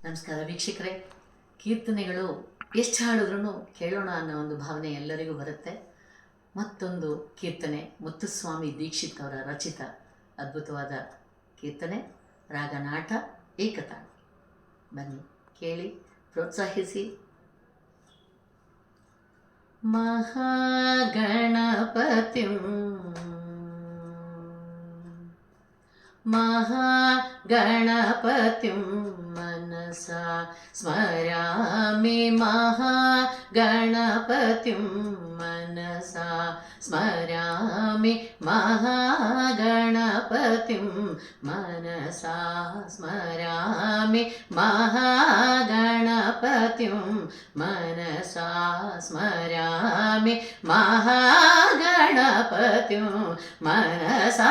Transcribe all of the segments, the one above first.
ನಮಸ್ಕಾರ ವೀಕ್ಷಕರೇ. ಕೀರ್ತನೆಗಳು ಎಷ್ಟು ಹಾಡಿದ್ರೂ ಕೇಳೋಣ ಅನ್ನೋ ಒಂದು ಭಾವನೆ ಎಲ್ಲರಿಗೂ ಬರುತ್ತೆ. ಮತ್ತೊಂದು ಕೀರ್ತನೆ ಮುತ್ತುಸ್ವಾಮಿ ದೀಕ್ಷಿತ್ ಅವರ ರಚಿತ ಅದ್ಭುತವಾದ ಕೀರ್ತನೆ, ರಾಗನಾಟ ಏಕತಾಳ. ಬನ್ನಿ ಕೇಳಿ, ಪ್ರೋತ್ಸಾಹಿಸಿ. ಮಹಾಗಣಪತಿಂ महागणपतिं मनसा स्मरामि, महागणपतिं मनसा स्मरामि, महागणपतिं मनसा स्मरामि, महागणपतिं मनसा स्मरामि, महागणपतिं मनसा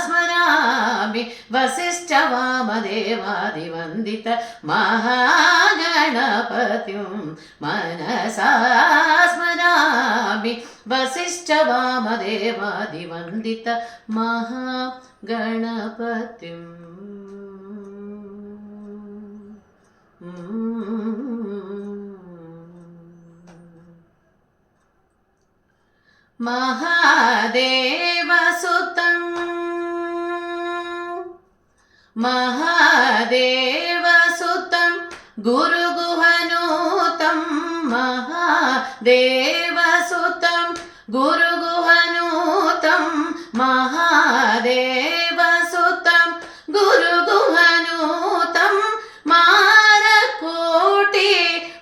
स्मरामि, वसिष्ठवामदेवादिवन्दित महागणपतिं मनसा स्मरामि, वसिष्ठवामदेवादिवन्दित महागणपतिं महादेवसुतं महादेवसुतं गुरुगुहनूतं, महादेवसुतं गुरुगुहनूतं, महादेवसुतं गुरुगुहनूतं, मारकोटि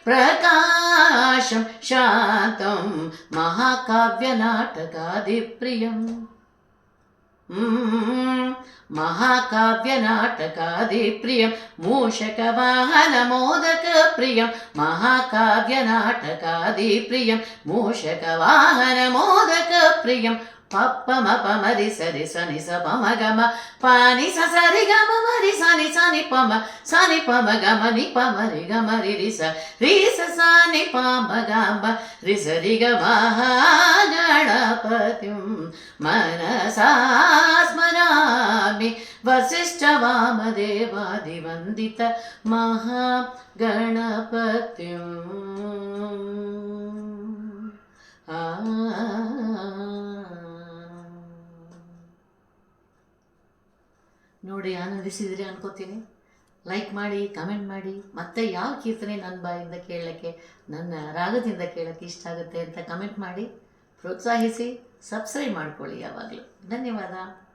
प्रकाशं शान्तं, महाकाव्यनाटकादिप्रियम् महाकाव्यनाटकादिप्रियं, मूषकवाहनमोदकप्रियं, महाकाव्यनाटकादिप्रियं, मूषकवाहनमोदकप्रियं, पप्पमपमरि सरि सनि स पम गम पानि स सरि गम मरि सनि सनि पम गम नि पमरि गम रि स सानि पम गम रि सरि ग महागणपतिं मनसा स्मरामि, वसिष्ठवामदेवादिवन्दित महागणपतिं ನೋಡಿ ಆನಂದಿಸಿದಿರಿ ಅನ್ಕೋತೀನಿ. ಲೈಕ್ ಮಾಡಿ, ಕಮೆಂಟ್ ಮಾಡಿ, ಮತ್ತೆ ಯಾವ ಕೀರ್ತನೆ ನನ್ನ ಬಾಯಿಂದ ಕೇಳಕ್ಕೆ, ನನ್ನ ರಾಗದಿಂದ ಕೇಳಕ್ಕೆ ಇಷ್ಟ ಆಗುತ್ತೆ ಅಂತ ಕಮೆಂಟ್ ಮಾಡಿ ಪ್ರೋತ್ಸಾಹಿಸಿ. ಸಬ್ಸ್ಕ್ರೈಬ್ ಮಾಡ್ಕೊಳ್ಳಿ ಯಾವಾಗಲೂ. ಧನ್ಯವಾದ.